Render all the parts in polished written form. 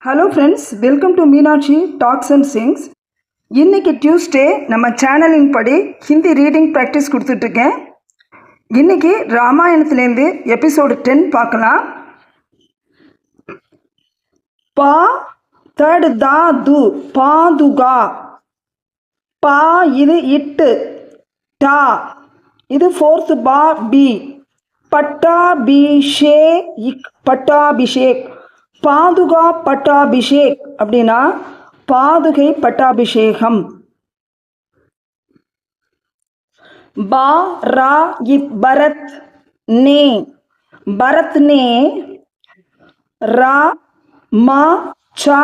Hello friends, welcome to Meenakshi talks and sings. இன்றைக்கி Tuesday நம்ம சேனலின் படி ஹிந்தி ரீடிங் ப்ராக்டிஸ் கொடுத்துட்ருக்கேன். இன்றைக்கி ராமாயணத்துலேருந்து எபிசோடு 10 பார்க்கலாம். பா தட் தா து பாதுகா. பா இது இட்டு, டா இது ஃபோர்த் பா பி. பட்டாபிஷேக் பட்டாபிஷேக். பாதுகா பட்டாபிஷேக் அப்படின்னா பாதுகை பட்டாபிஷேகம். பா ரா இத் பரத் நே. பரத் நே. ரா மா சா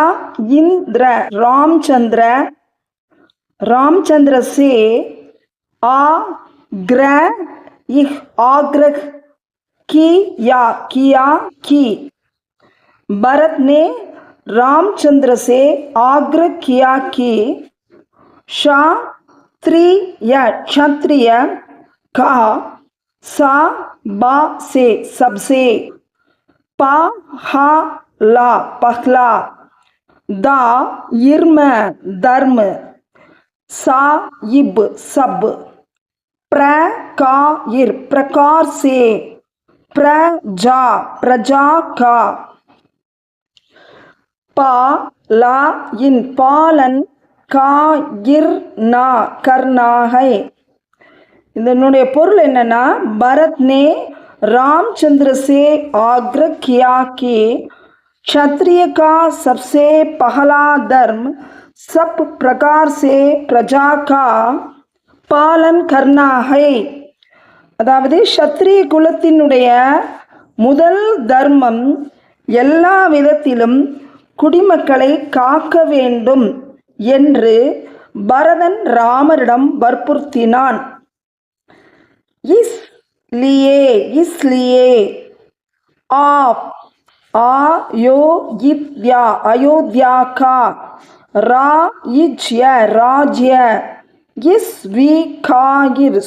இந்திர ராமச்சந்திர. रामचंद्र से आग्रह इह आग्रह किया किया की. भरत ने रामचंद्र से आग्रह किया कि क्षत्रिय क्षत्रिय का सा बा से सबसे पहला पहला दा इर्म धर्म साहिब सब प्रकार प्रकार से प्रजा प्रजा का पाला इन पालन कायिरना करना है. இதனுடைய பொருள் என்னன்னா, भरत ने रामचंद्र से आग्रह किया कि क्षत्रिय का सबसे पहला धर्म सब प्रकार से प्रजा का पालन करना है. அதாவது சத்திரிய குலத்தினுடைய முதல் தர்மம் எல்லா விதத்திலும் குடிமக்களை காக்க வேண்டும் என்று பரதன் ராமரிடம் வற்புறுத்தினான். इसलिए इसलिए आप अयोध्या का राज्य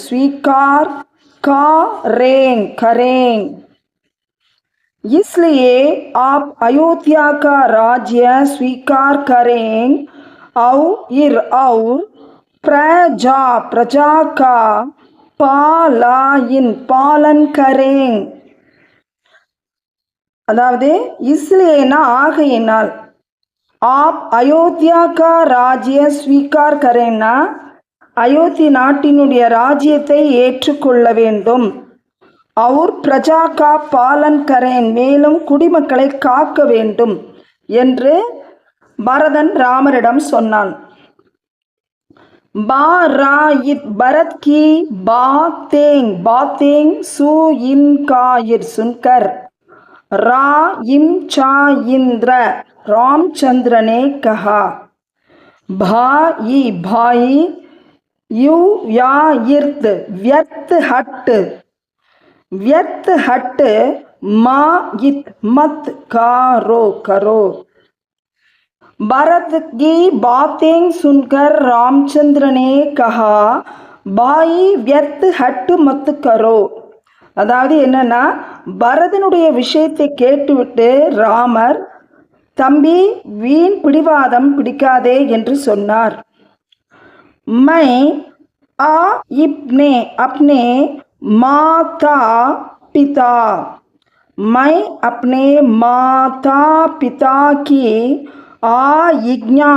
स्वीकार करें. इसलिए आप अयोध्या का राज्य स्वीकार करें और प्रजा का पालन करें. அதாவது इसलिएனா ஆகையினால், आप अयोध्या का राज्य स्वीकार करेंனா அயோத்தி நாட்டினுடைய ராஜ்யத்தை ஏற்றுக்கொள்ள வேண்டும். और प्रजा का पालन करें மேலும் குடிமக்களை காக்க வேண்டும் என்று பரதன் ராமரிடம் சொன்னான். भरत की बातें सुनकर रामचंद्र ने कहा, भाई भाई यू यार्थ व्यर्थ हट मत करो. भरत की बातें सुनकर रामचंद्र ने कहा, भाई व्यर्थ हट मत करो. அதாவது என்னன்னா, பரதனுடைய விஷயத்தை கேட்டுவிட்டு ராமர், தம்பி வீண் பிடிவாதம் பிடிக்காதே என்று சொன்னார். मैं अपने माता पिता मैं अपने माता पिता की आज्ञा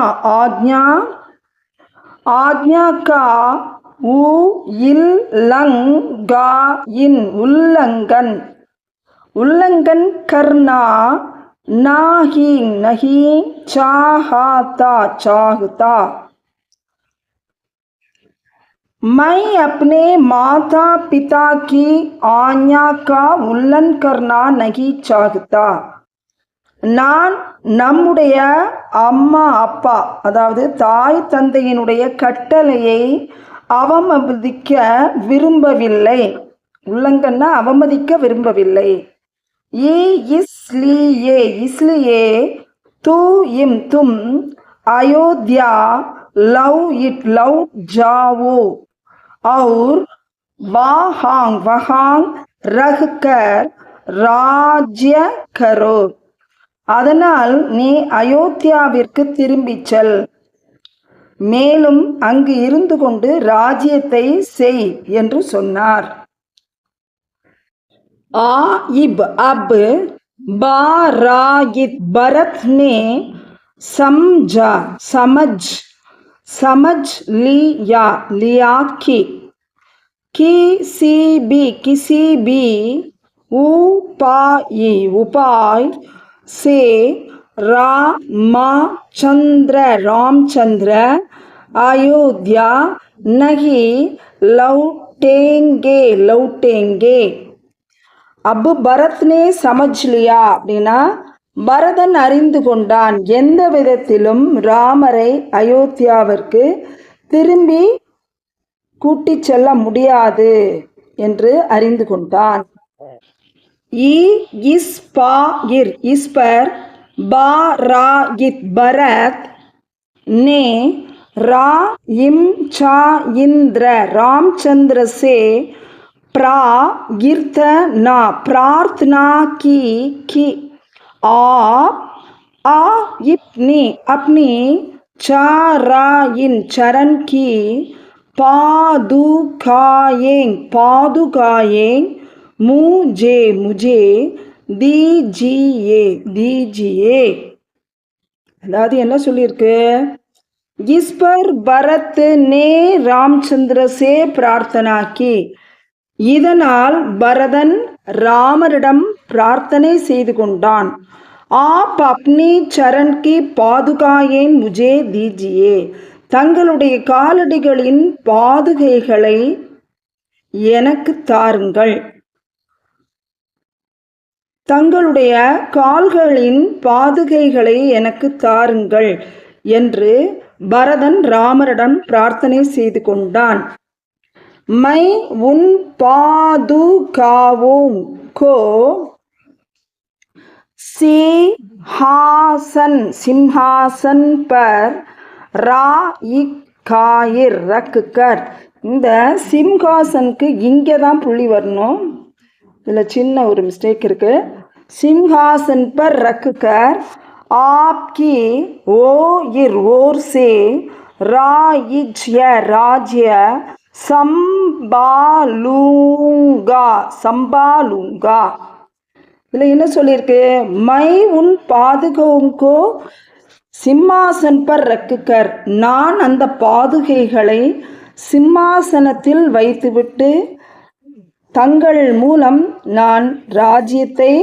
का उल्लंघन करना नहीं चाहता. मैं अपने माता पिता की आज्ञा का उल्लंघन करना नहीं चाहता. நான் நம்முடைய அம்மா அப்பா, அதாவது தாய் தந்தையினுடைய கட்டளையை அவமதிக்க விரும்பவில்லை. உல்லங்கன்னா அவமதிக்க விரும்பவில்லை. इसलिए तुम अयोध्या लौट जाओ और वहाँ रहकर राज्य करो. அதனால் நீ அயோத்தியாவிற்கு திரும்பிச் செல். மேலும் அங்கு இருந்து கொண்டு ராஜ்யத்தை செய் என்று சொன்னார். आइब अब बारागित भरत ने समझ लिया कि किसी भी उपाय से रामचंद्र अयोध्या नहीं लौटेंगे. அப்பு பரத்னே சமஜ்லியா அப்படின்னா பரதன் அறிந்து கொண்டான், எந்த விதத்திலும் ராமரை அயோத்தியாவிற்கு திரும்பி கூட்டிச் செல்ல முடியாது என்று அறிந்து கொண்டான். इस पर बारागित भरत ने रामचंद्र से प्रार्थना की कि आप अपनी चरण की पादुकाएं मुझे दीजिए. அதாவது என்ன சொல்லியிருக்கு? इस पर भरत ने रामचंद्र से प्रार्थना की. இதனால் பரதன் ராமரிடம் பிரார்த்தனை செய்து கொண்டான். ஆப் அப்னி சரண் கி பாதுகாயேன் முஜே தீஜியே. தங்களுடைய காலடிகளின் பாதுகைகளை எனக்கு தாருங்கள். தங்களுடைய கால்களின் பாதுகைகளை எனக்கு தாருங்கள் என்று பரதன் ராமரிடம் பிரார்த்தனை செய்து கொண்டான். मैं उन पादुकाओं को सिंहासन पर रख कर. இந்த சிம்ஹாசனுக்கு இங்கே தான் புள்ளி வரணும், இதில் சின்ன ஒரு மிஸ்டேக் இருக்கு. सिंहासन पर रख कर आपकी ओर से राज्य சம்பாலுங்கா. இதில் என்ன சொல்லியிருக்கு? மை உன் பாதுகோங்கோ சிம்மாசன் பர் ரக்குக்கர். நான் அந்த பாதுகைகளை சிம்மாசனத்தில் வைத்துவிட்டு தங்கள் மூலம் நான் ராஜ்யத்தை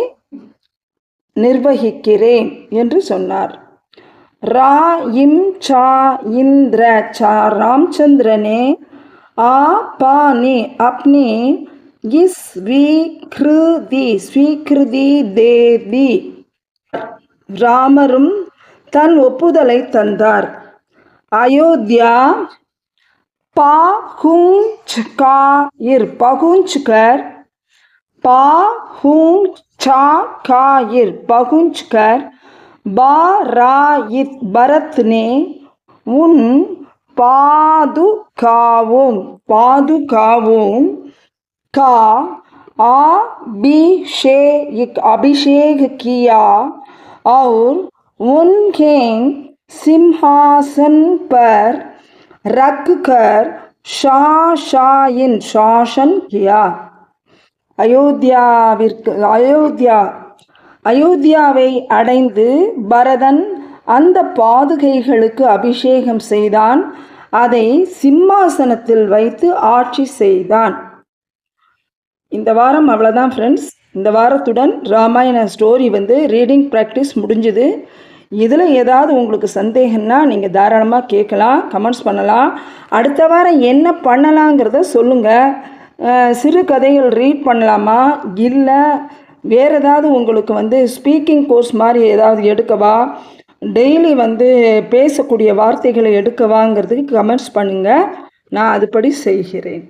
நிர்வகிக்கிறேன் என்று சொன்னார். रामचंद्र ने आपने अपनी इस स्वीकृति दे दी. ராமரும் தன் ஒப்புதலை தந்தார். அயோத்தியா पहुंचकर भरत ने उन पादुकाओं का अभिषेक किया और उन्हें सिंहासन पर रखकर शासन किया. அயோத்தியாவை அடைந்து பரதன் அந்த பாதுகைகளுக்கு அபிஷேகம் செய்தான், அதை சிம்மாசனத்தில் வைத்து ஆட்சி செய்தான். இந்த வாரம் அவ்வளோதான் ஃப்ரெண்ட்ஸ். இந்த வாரத்துடன் ராமாயண ஸ்டோரி ரீடிங் ப்ராக்டிஸ் முடிஞ்சுது. இதில் ஏதாவது உங்களுக்கு சந்தேகம்னா நீங்கள் தாராளமாக கேட்கலாம், கமெண்ட்ஸ் பண்ணலாம். அடுத்த வாரம் என்ன பண்ணலாங்கிறத சொல்லுங்கள். சிறு கதைகள் ரீட் பண்ணலாமா, இல்லை வேறு ஏதாவது உங்களுக்கு ஸ்பீக்கிங் கோர்ஸ் மாதிரி ஏதாவது எடுக்கவா, டெய்லி பேசக்கூடிய வார்த்தைகளை எடுக்கவாங்கிறதுக்கு கமெண்ட்ஸ் பண்ணுங்கள். நான் அதுபடி செய்கிறேன்.